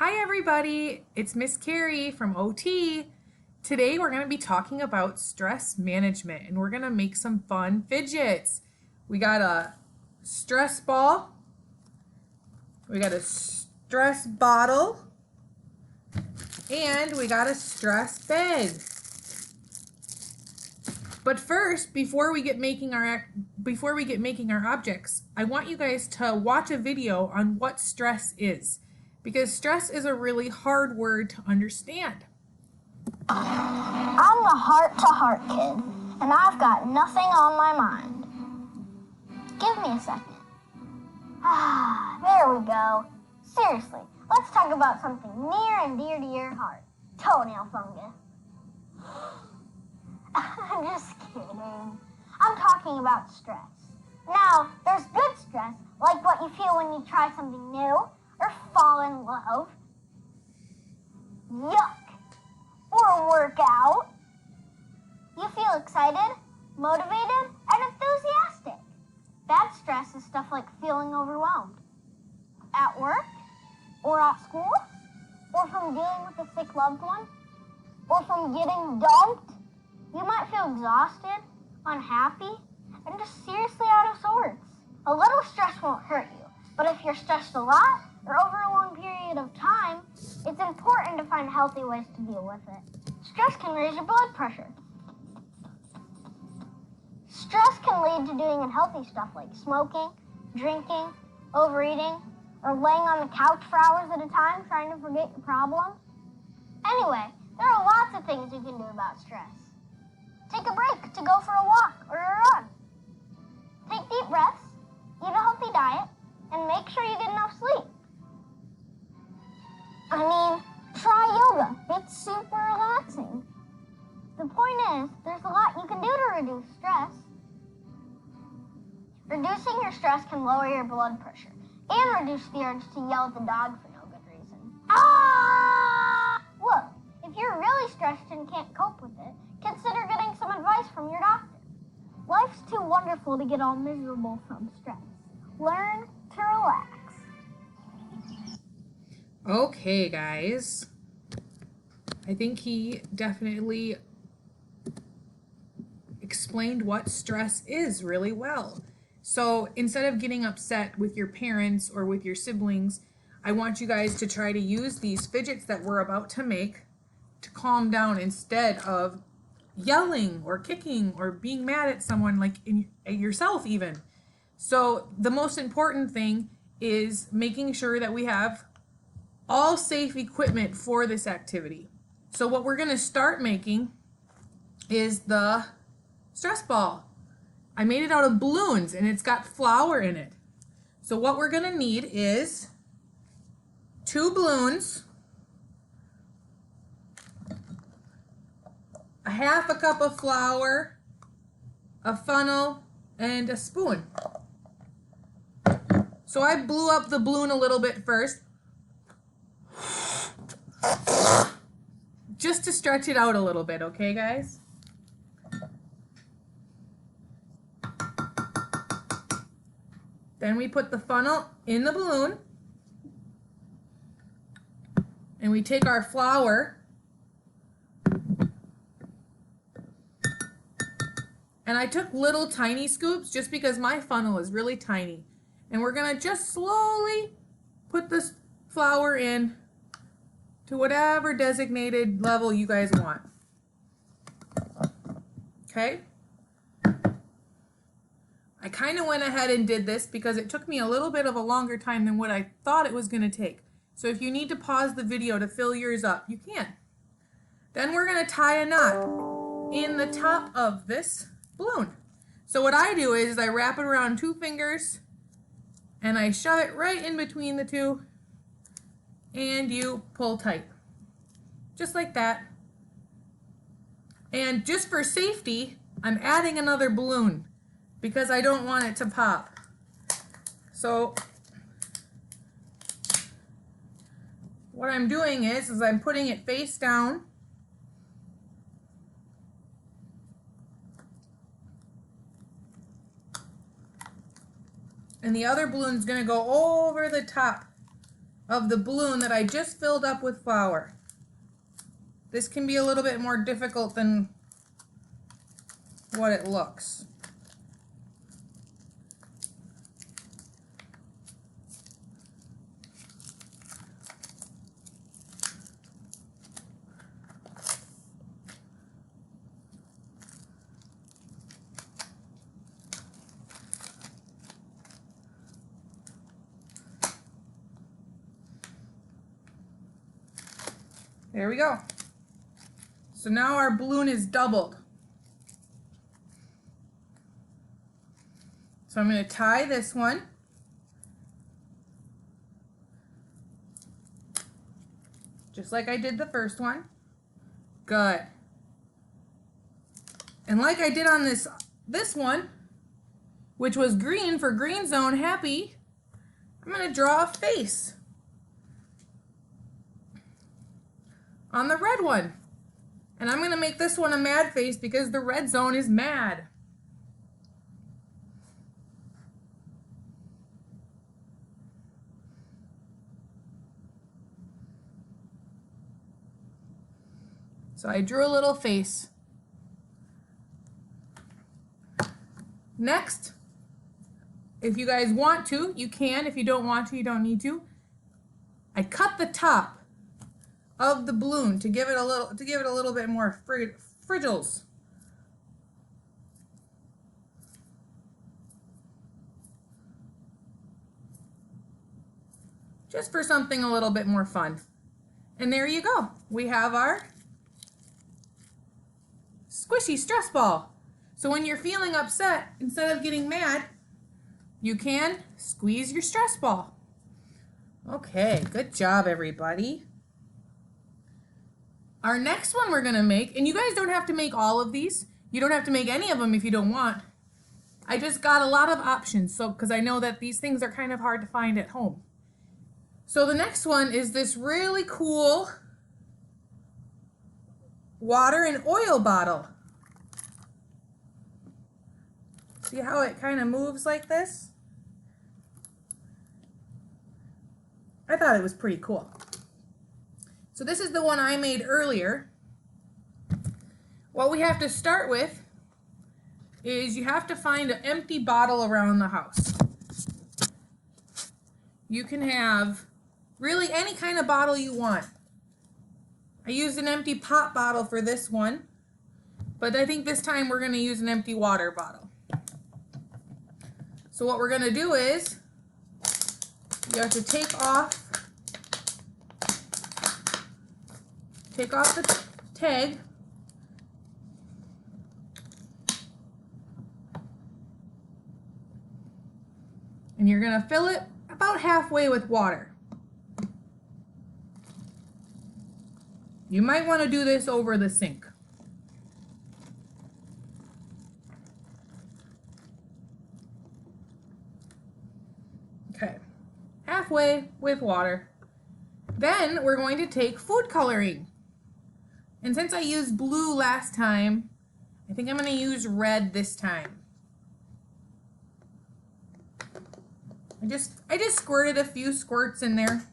Hi everybody, it's Miss Karrie from OT. Today we're going to be talking about stress management and we're going to make some fun fidgets. We got a stress ball, we got a stress bottle, and we got a stress bed. But first, before we get making our objects, I want you guys to watch a video on what stress is. Because stress is a really hard word to understand. I'm a heart-to-heart kid, and I've got nothing on my mind. Give me a second. There we go. Seriously, let's talk about something near and dear to your heart. Toenail fungus. I'm just kidding. I'm talking about stress. Now, there's good stress, like what you feel when you try something new, or fall in love, yuck, or work out. You feel excited, motivated, and enthusiastic. Bad stress is stuff like feeling overwhelmed at work, or at school, or from dealing with a sick loved one, or from getting dumped. You might feel exhausted, unhappy, and just seriously out of sorts. A little stress won't hurt you, but if you're stressed a lot, or over a long period of time, it's important to find healthy ways to deal with it. Stress can raise your blood pressure. Stress can lead to doing unhealthy stuff like smoking, drinking, overeating, or laying on the couch for hours at a time trying to forget your problems. Anyway, there are lots of things you can do about stress. Take a break to go for a walk or a run. Take deep breaths, eat a healthy diet, and make sure you get enough sleep. Try yoga. It's super relaxing. The point is, there's a lot you can do to reduce stress. Reducing your stress can lower your blood pressure and reduce the urge to yell at the dog for no good reason. Look, if you're really stressed and can't cope with it, consider getting some advice from your doctor. Life's too wonderful to get all miserable from stress. Learn to relax. Okay, guys. I think he definitely explained what stress is really well. So instead of getting upset with your parents or with your siblings, I want you guys to try to use these fidgets that we're about to make to calm down instead of yelling or kicking or being mad at someone, like at yourself even. So the most important thing is making sure that we have all safe equipment for this activity. So what we're going to start making is the stress ball. I made it out of balloons and it's got flour in it. So what we're going to need is 2 balloons, a half a cup of flour, a funnel, and a spoon. So I blew up the balloon a little bit first, just to stretch it out a little bit, okay guys? Then we put the funnel in the balloon, and we take our flour, and I took little tiny scoops just because my funnel is really tiny. And we're gonna just slowly put this flour in to whatever designated level you guys want. Okay? I kind of went ahead and did this because it took me a little bit of a longer time than what I thought it was gonna take. So if you need to pause the video to fill yours up, you can. Then we're gonna tie a knot in the top of this balloon. So what I do is I wrap it around 2 fingers and I shove it right in between the 2 and you pull tight. Just like that. And just for safety, I'm adding another balloon because I don't want it to pop. So what I'm doing is I'm putting it face down. And the other balloon's gonna go over the top of the balloon that I just filled up with flour. This can be a little bit more difficult than what it looks. There we go. So now our balloon is doubled. So I'm going to tie this one. Just like I did the first one. Good. And like I did on this one, which was green for green zone happy, I'm going to draw a face on the red one. And I'm going to make this one a mad face because the red zone is mad. So I drew a little face. Next, if you guys want to, you can. If you don't want to, you don't need to. I cut the top of the balloon to give it a little bit more friggles. Just for something a little bit more fun. And there you go. We have our squishy stress ball. So when you're feeling upset, instead of getting mad, you can squeeze your stress ball. Okay, good job, everybody. Our next one we're gonna make, and you guys don't have to make all of these. You don't have to make any of them if you don't want. I just got a lot of options, so because I know that these things are kind of hard to find at home. So the next one is this really cool water and oil bottle. See how it kind of moves like this? I thought it was pretty cool. So this is the one I made earlier. What we have to start with is you have to find an empty bottle around the house. You can have really any kind of bottle you want. I used an empty pop bottle for this one, but I think this time we're going to use an empty water bottle. So what we're going to do is you have to take off the tag. And you're going to fill it about halfway with water. You might want to do this over the sink. Okay, halfway with water. Then we're going to take food coloring. And since I used blue last time, I think I'm going to use red this time. I just squirted a few squirts in there.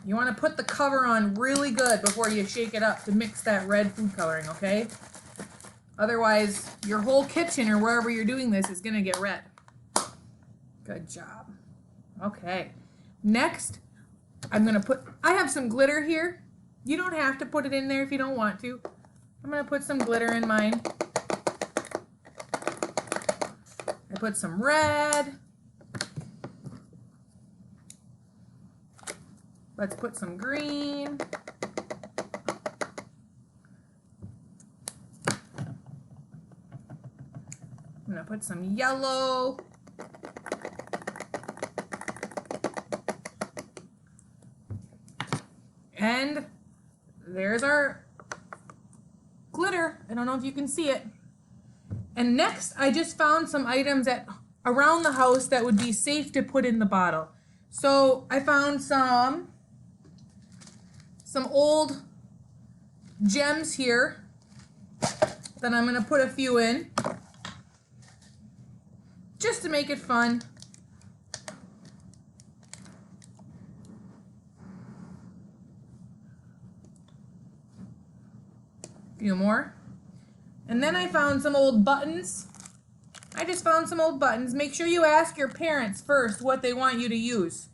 You want to put the cover on really good before you shake it up to mix that red food coloring, okay? Otherwise, your whole kitchen or wherever you're doing this is going to get red. Good job. Okay. Next, I have some glitter here. You don't have to put it in there if you don't want to. I'm going to put some glitter in mine. I put some red. Let's put some green. I'm going to put some yellow. And there's our glitter. I don't know if you can see it. And next, I just found some items around the house that would be safe to put in the bottle. So I found some old gems here that I'm going to put a few in. just to make it fun. A few more. And then I found some old buttons. I just found some old buttons. Make sure you ask your parents first what they want you to use,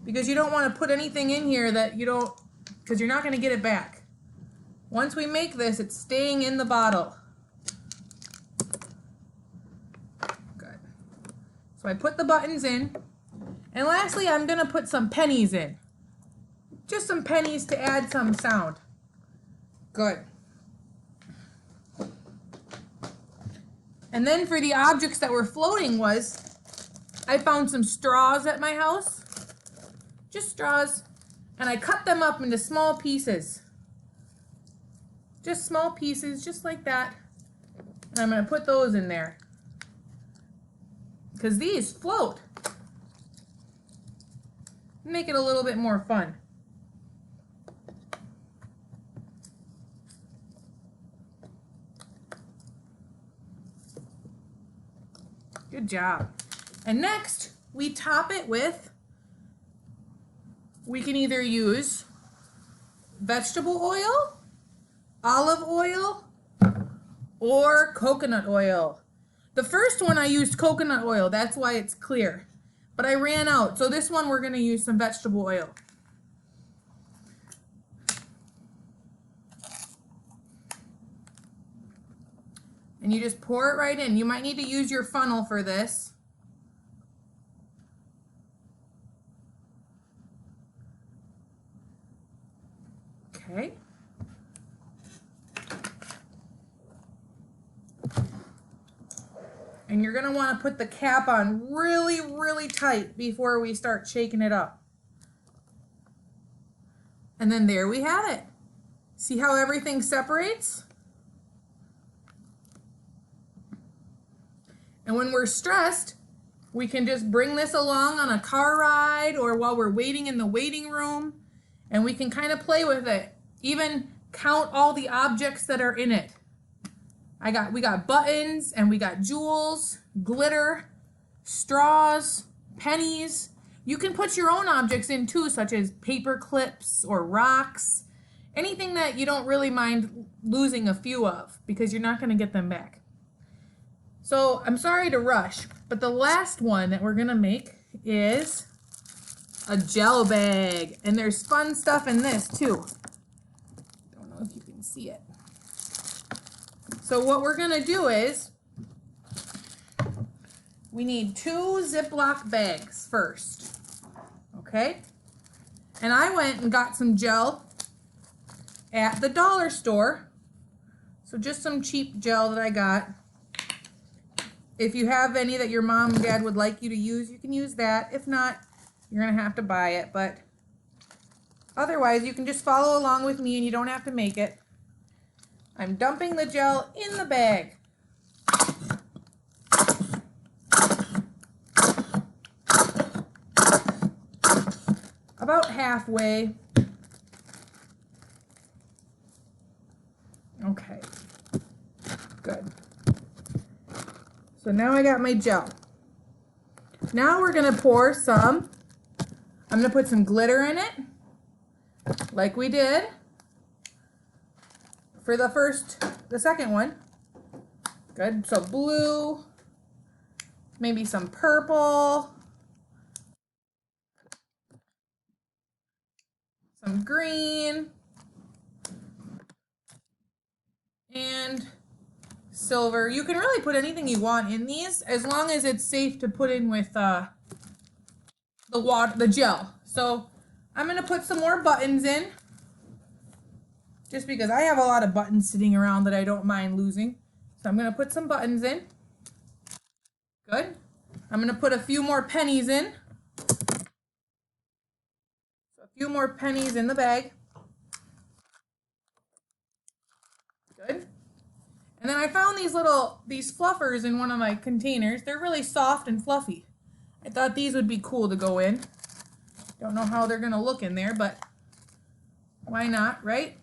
because you don't want to put anything in here that you don't, because you're not going to get it back. Once we make this, it's staying in the bottle. Good. So I put the buttons in. And lastly, I'm going to put some pennies in. Just some pennies to add some sound. Good. And then for the objects that were floating I found some straws at my house. Just straws. And I cut them up into small pieces. Just small pieces, just like that. And I'm going to put those in there, because these float. Make it a little bit more fun. Good job. And next, we top it with, we can either use vegetable oil, olive oil, or coconut oil. The first one I used coconut oil, that's why it's clear. But I ran out, so this one we're going to use some vegetable oil. And you just pour it right in. You might need to use your funnel for this. Okay. And you're going to want to put the cap on really, really tight before we start shaking it up. And then there we have it. See how everything separates? And when we're stressed, we can just bring this along on a car ride or while we're waiting in the waiting room, and we can kind of play with it. Even count all the objects that are in it. We got buttons, and we got jewels, glitter, straws, pennies. You can put your own objects in too, such as paper clips or rocks. Anything that you don't really mind losing a few of, because you're not going to get them back. So I'm sorry to rush, but the last one that we're going to make is a gel bag. And there's fun stuff in this too. Don't know if you can see it. So what we're going to do is we need 2 Ziploc bags first. Okay? And I went and got some gel at the dollar store. So just some cheap gel that I got. If you have any that your mom and dad would like you to use, you can use that. If not, you're going to have to buy it. But otherwise, you can just follow along with me and you don't have to make it. I'm dumping the gel in the bag. About halfway. Okay. Good. So now I got my gel. Now we're going to pour some, I'm going to put some glitter in it, like we did for the second one. Good. So blue, maybe some purple, some green, and silver. You can really put anything you want in these, as long as it's safe to put in with the gel. So I'm going to put some more buttons in, just because I have a lot of buttons sitting around that I don't mind losing. So I'm going to put some buttons in. Good. I'm going to put a few more pennies in. So a few more pennies in the bag. Good. And then I found these fluffers in one of my containers. They're really soft and fluffy. I thought these would be cool to go in. Don't know how they're going to look in there, but why not, right?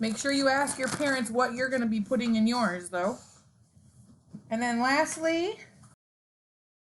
Make sure you ask your parents what you're going to be putting in yours, though. And then lastly,